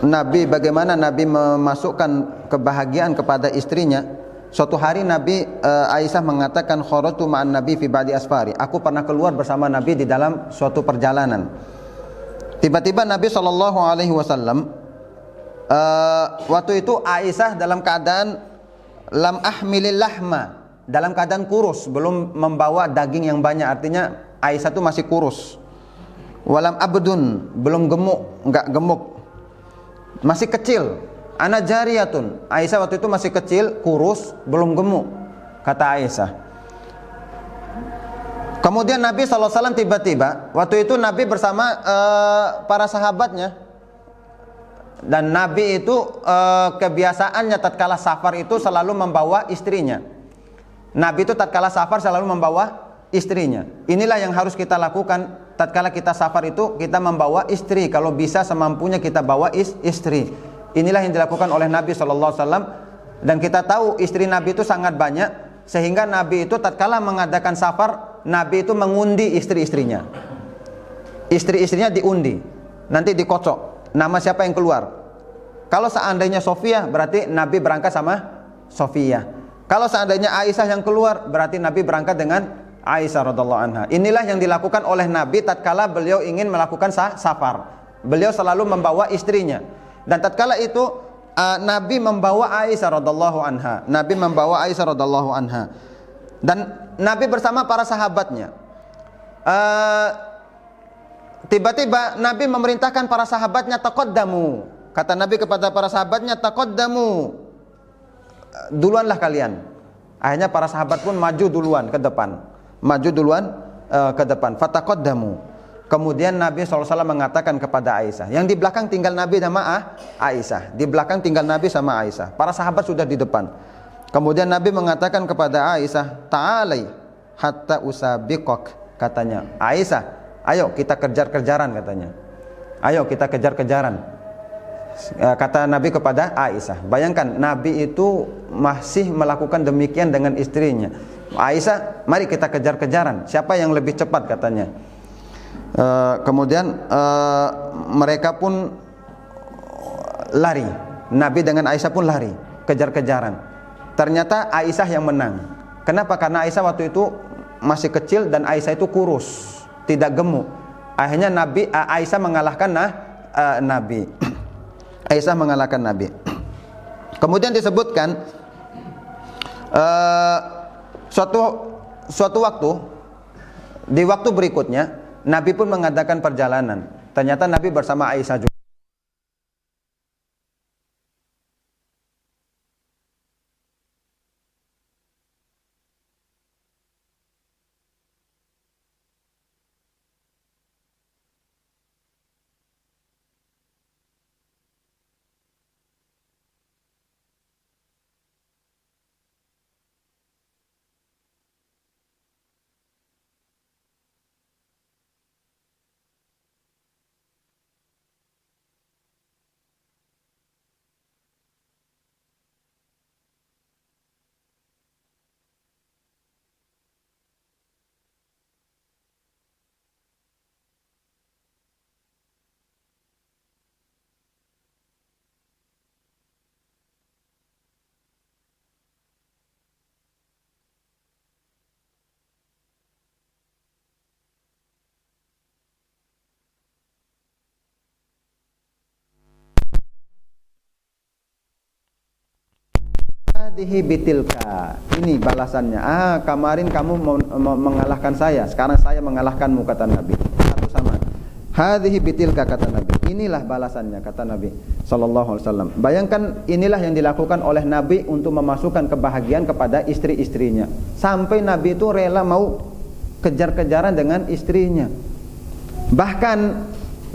Nabi, bagaimana Nabi memasukkan kebahagiaan kepada istrinya. Suatu hari Nabi Aisyah mengatakan, kharajtu ma'an Nabi fi ba'di asfari. Aku pernah keluar bersama Nabi di dalam suatu perjalanan. Tiba-tiba Nabi SAW waktu itu Aisyah dalam keadaan lam ahmilil lahma, dalam keadaan kurus, belum membawa daging yang banyak. Artinya Aisyah itu masih kurus. Walam abdun, belum gemuk, enggak gemuk, masih kecil. Ana jariyatun, Aisyah waktu itu masih kecil, kurus, belum gemuk, kata Aisyah. Kemudian Nabi SAW tiba-tiba, waktu itu Nabi bersama para sahabatnya. Dan Nabi itu kebiasaannya tatkala safar itu selalu membawa istrinya. Nabi itu tatkala safar selalu membawa istrinya. Inilah yang harus kita lakukan. Tatkala kita safar itu kita membawa istri. Kalau bisa semampunya kita bawa istri. Inilah yang dilakukan oleh Nabi SAW. Dan kita tahu istri Nabi itu sangat banyak, sehingga Nabi itu tatkala mengadakan safar, Nabi itu mengundi istri-istrinya. Istri-istrinya diundi, nanti dikocok nama siapa yang keluar. Kalau seandainya Sofia, berarti Nabi berangkat sama Sofia. Kalau seandainya Aisyah yang keluar, berarti Nabi berangkat dengan Aisyah radhiallahu anha. Inilah yang dilakukan oleh Nabi tatkala beliau ingin melakukan safar. Beliau selalu membawa istrinya. Dan tatkala itu Nabi membawa Aisyah radhiallahu anha. Nabi membawa Aisyah radhiallahu anha. Dan Nabi bersama para sahabatnya. Tiba-tiba Nabi memerintahkan para sahabatnya taqaddamu. Kata Nabi kepada para sahabatnya, taqaddamu, duluanlah kalian. Akhirnya para sahabat pun maju duluan ke depan. Maju duluan ke depan. Fataqaddamu. Kemudian Nabi SAW mengatakan kepada Aisyah. Yang di belakang tinggal Nabi sama Aisyah. Di belakang tinggal Nabi sama Aisyah. Para sahabat sudah di depan. Kemudian Nabi mengatakan kepada Aisyah, ta'alai hatta usabiqak. Katanya, Aisyah, ayo kita kejar-kejaran, katanya. Ayo kita kejar-kejaran. Kata Nabi kepada Aisyah. Bayangkan Nabi itu masih melakukan demikian dengan istrinya. Aisyah, mari kita kejar-kejaran. Siapa yang lebih cepat, katanya. Kemudian mereka pun lari. Nabi dengan Aisyah pun lari, kejar-kejaran. Ternyata Aisyah yang menang. Kenapa? Karena Aisyah waktu itu masih kecil dan Aisyah itu kurus, tidak gemuk. Akhirnya Aisyah mengalahkan Nabi. Aisyah mengalahkan Nabi. Kemudian disebutkan suatu waktu, di waktu berikutnya Nabi pun mengadakan perjalanan. Ternyata Nabi bersama Aisyah juga. Hadhihi bitilka, ini balasannya. Kemarin kamu mengalahkan saya, sekarang saya mengalahkanmu, kata Nabi. Satu sama. Hadhihi bitilka, kata Nabi. Inilah balasannya, kata Nabi sallallahu alaihi wasallam. Bayangkan, inilah yang dilakukan oleh Nabi untuk memasukkan kebahagiaan kepada istri-istrinya. Sampai Nabi itu rela mau kejar-kejaran dengan istrinya. Bahkan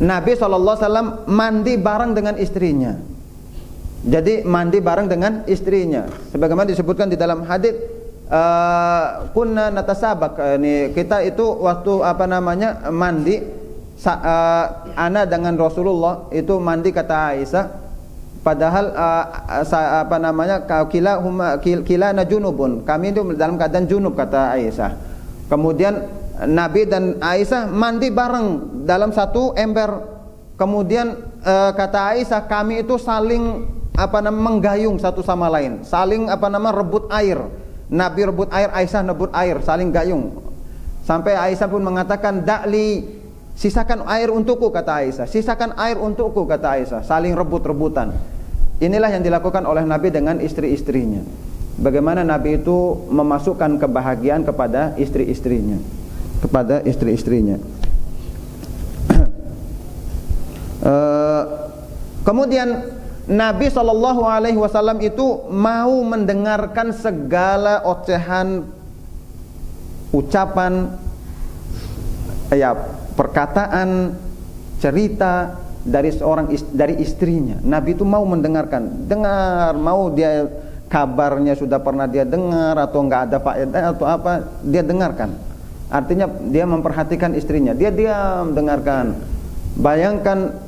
Nabi sallallahu alaihi wasallam mandi bareng dengan istrinya. Jadi mandi bareng dengan istrinya. Sebagaimana disebutkan di dalam hadis, kunna natasabak, ini kita itu waktu mandi, ana dengan Rasulullah itu mandi, kata Aisyah. Padahal kilana junubun, kami itu dalam keadaan junub, kata Aisyah. Kemudian Nabi dan Aisyah mandi bareng dalam satu ember. Kemudian kata Aisyah, kami itu saling menggayung satu sama lain, saling rebut air. Nabi rebut air, Aisyah rebut air, saling gayung. Sampai Aisyah pun mengatakan, "Da'li, sisakan air untukku," kata Aisyah. "Sisakan air untukku," kata Aisyah. Saling rebut-rebutan. Inilah yang dilakukan oleh Nabi dengan istri-istrinya. Bagaimana Nabi itu memasukkan kebahagiaan kepada istri-istrinya, kepada istri-istrinya. Kemudian Nabi SAW itu mau mendengarkan segala ocehan, ucapan, perkataan, cerita dari istrinya. Nabi itu mau mendengarkan, mau dia kabarnya sudah pernah dia dengar atau enggak ada faedah atau apa, dia dengarkan. Artinya dia memperhatikan istrinya, dia diam dengarkan. Bayangkan,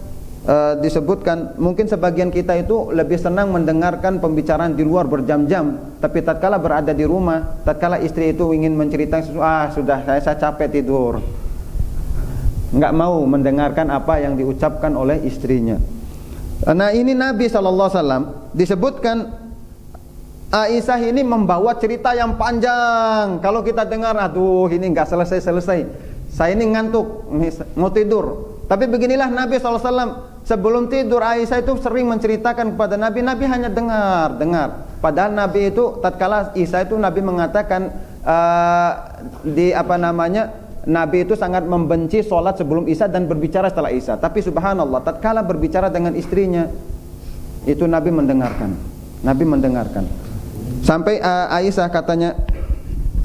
disebutkan mungkin sebagian kita itu lebih senang mendengarkan pembicaraan di luar berjam-jam, tapi tatkala berada di rumah, tatkala istri itu ingin menceritakan sesuatu, sudah saya capek tidur, enggak mau mendengarkan apa yang diucapkan oleh istrinya. Nah, ini Nabi SAW disebutkan Aisyah ini membawa cerita yang panjang. Kalau kita dengar, aduh ini enggak selesai-selesai, saya ini ngantuk, mau tidur. Tapi beginilah Nabi SAW sebelum tidur, Aisyah itu sering menceritakan kepada Nabi. Nabi hanya dengar. Padahal Nabi itu tatkala Aisyah itu Nabi mengatakan Nabi itu sangat membenci sholat sebelum Isya dan berbicara setelah Isya. Tapi subhanallah, tatkala berbicara dengan istrinya itu Nabi mendengarkan. Sampai Aisyah katanya,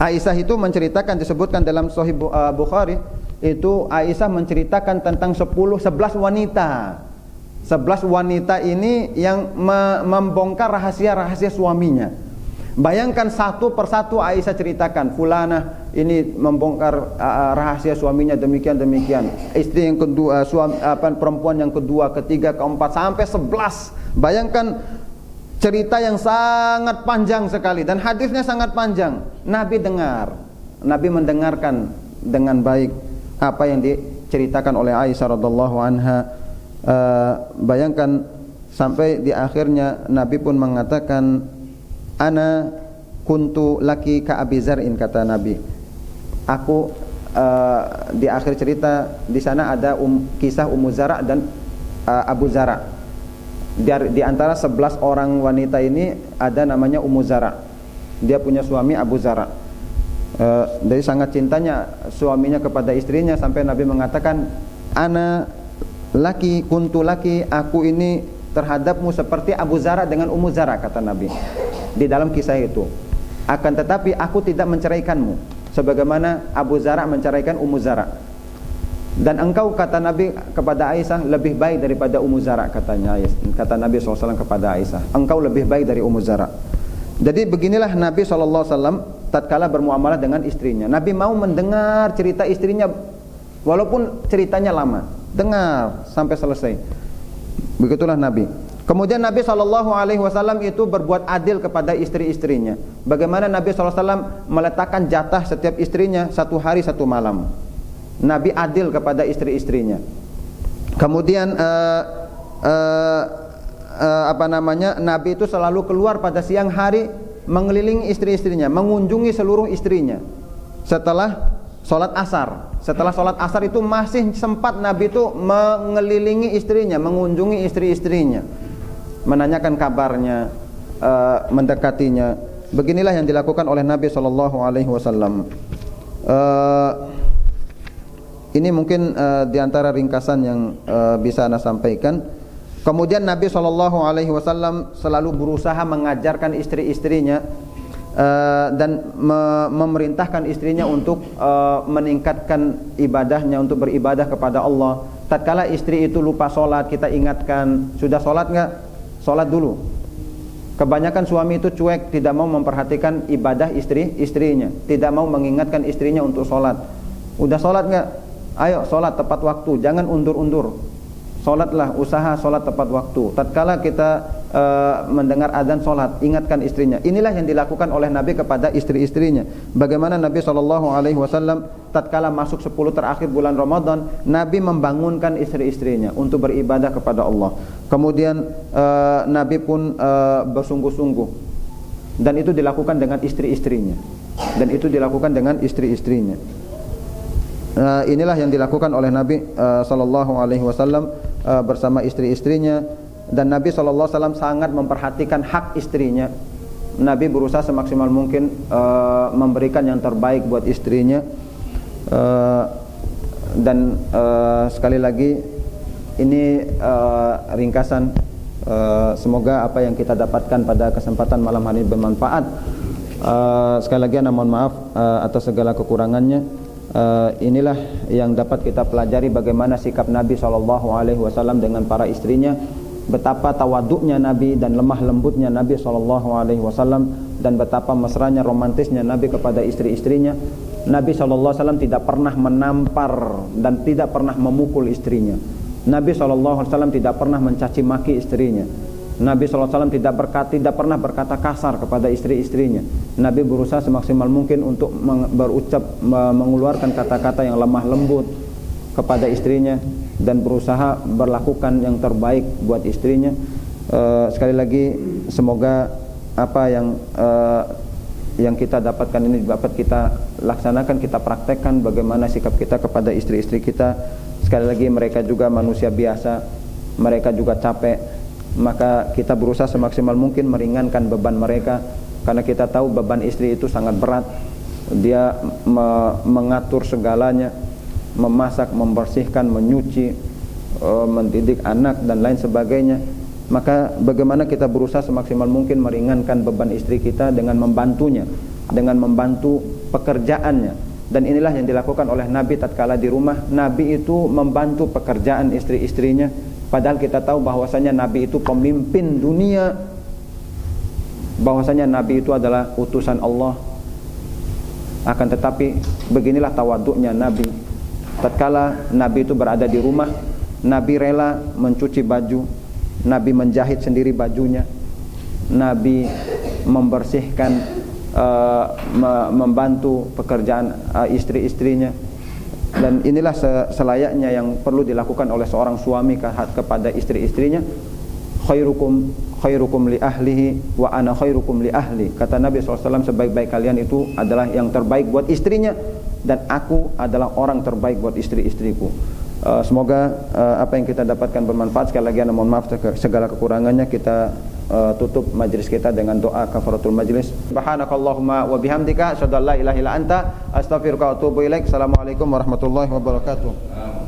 Aisyah itu menceritakan, disebutkan dalam Sahih Bukhari, itu Aisyah menceritakan tentang 11 wanita. 11 wanita ini yang membongkar rahasia-rahasia suaminya. Bayangkan satu persatu Aisyah ceritakan, fulanah ini membongkar rahasia suaminya demikian. Istri yang kedua, perempuan yang kedua, ketiga, keempat, sampai 11. Bayangkan cerita yang sangat panjang sekali dan hadisnya sangat panjang. Nabi mendengarkan dengan baik apa yang diceritakan oleh Aisyah radhiallahu anha. Bayangkan sampai di akhirnya Nabi pun mengatakan, ana kuntu laki ka Abi Zar'in, kata Nabi. Aku di akhir cerita di sana ada kisah Ummu Zara dan Abu Zara. Di antara 11 orang wanita ini ada namanya Ummu Zara. Dia punya suami Abu Zara. Dari sangat cintanya suaminya kepada istrinya sampai Nabi mengatakan, ana laki kuntu laki, aku ini terhadapmu seperti Abu Zara dengan Ummu Zara, kata Nabi di dalam kisah itu. Akan tetapi aku tidak menceraikanmu sebagaimana Abu Zara menceraikan Ummu Zara. Dan engkau, kata Nabi kepada Aisyah, lebih baik daripada Ummu Zara, katanya, kata Nabi SAW kepada Aisyah, engkau lebih baik dari Ummu Zara. Jadi beginilah Nabi SAW tatkala bermuamalah dengan istrinya. Nabi mau mendengar cerita istrinya walaupun ceritanya lama, dengar sampai selesai. Begitulah Nabi. Kemudian Nabi SAW itu berbuat adil kepada istri-istrinya. Bagaimana Nabi SAW meletakkan jatah setiap istrinya 1 hari 1 malam. Nabi adil kepada istri-istrinya. Kemudian Nabi itu selalu keluar pada siang hari mengelilingi istri-istrinya, mengunjungi seluruh istrinya. Setelah sholat asar, setelah sholat asar itu masih sempat Nabi itu mengelilingi istrinya, mengunjungi istri-istrinya, menanyakan kabarnya, mendekatinya. Beginilah yang dilakukan oleh Nabi SAW. Ini mungkin diantara ringkasan yang bisa Anda sampaikan. Kemudian Nabi SAW selalu berusaha mengajarkan istri-istrinya dan memerintahkan istrinya untuk meningkatkan ibadahnya, untuk beribadah kepada Allah. Tatkala istri itu lupa sholat, kita ingatkan, sudah sholat enggak? Sholat dulu. Kebanyakan suami itu cuek, tidak mau memperhatikan ibadah istrinya, tidak mau mengingatkan istrinya untuk sholat. Udah sholat enggak? Ayo sholat tepat waktu, jangan undur-undur. Sholatlah, usaha sholat tepat waktu. Tatkala kita mendengar azan sholat, ingatkan istrinya. Inilah yang dilakukan oleh Nabi kepada istri-istrinya. Bagaimana Nabi SAW tatkala masuk 10 terakhir bulan Ramadan, Nabi membangunkan istri-istrinya untuk beribadah kepada Allah. Kemudian Nabi pun bersungguh-sungguh, dan itu dilakukan dengan istri-istrinya. Inilah yang dilakukan oleh Nabi SAW bersama istri-istrinya. Dan Nabi SAW sangat memperhatikan hak istrinya. Nabi berusaha semaksimal mungkin memberikan yang terbaik buat istrinya. Dan sekali lagi ini ringkasan. Semoga apa yang kita dapatkan pada kesempatan malam hari ini bermanfaat. Sekali lagi saya mohon maaf atas segala kekurangannya. Inilah yang dapat kita pelajari, bagaimana sikap Nabi SAW dengan para istrinya, betapa tawaduknya Nabi dan lemah lembutnya Nabi SAW, dan betapa mesranya, romantisnya Nabi kepada istri-istrinya. Nabi SAW tidak pernah menampar dan tidak pernah memukul istrinya. Nabi SAW tidak pernah mencaci maki istrinya. Nabi SAW tidak pernah berkata kasar kepada istri-istrinya. Nabi berusaha semaksimal mungkin untuk mengeluarkan kata-kata yang lemah lembut kepada istrinya, dan berusaha berlakukan yang terbaik buat istrinya. Sekali lagi, semoga apa yang kita dapatkan ini dapat kita laksanakan, kita praktekkan bagaimana sikap kita kepada istri-istri kita. Sekali lagi, mereka juga manusia biasa, mereka juga capek. Maka kita berusaha semaksimal mungkin meringankan beban mereka, karena kita tahu beban istri itu sangat berat. Dia mengatur segalanya, memasak, membersihkan, menyuci, mendidik anak dan lain sebagainya. Maka bagaimana kita berusaha semaksimal mungkin meringankan beban istri kita dengan membantunya, dengan membantu pekerjaannya. Dan inilah yang dilakukan oleh Nabi tatkala di rumah. Nabi itu membantu pekerjaan istri-istrinya. Padahal kita tahu bahwasanya Nabi itu pemimpin dunia, bahwasanya Nabi itu adalah utusan Allah. Akan tetapi beginilah tawaduknya Nabi. Tatkala Nabi itu berada di rumah, Nabi rela mencuci baju, Nabi menjahit sendiri bajunya, Nabi membersihkan, membantu pekerjaan istri-istrinya. Dan inilah selayaknya yang perlu dilakukan oleh seorang suami kepada istri-istrinya. Khairukum li ahlihi wa ana khairukum li ahli. Kata Nabi SAW, sebaik-baik kalian itu adalah yang terbaik buat istrinya, dan aku adalah orang terbaik buat istri-istriku. Semoga apa yang kita dapatkan bermanfaat. Sekali lagi mohon maaf segala kekurangannya. Kita tutup majlis kita dengan doa kafaratul majlis. Subhanakallahumma wa bihamdika asyhadu an la ilaha illa anta astaghfiruka wa atubu ilaik. Assalamualaikum warahmatullahi wabarakatuh.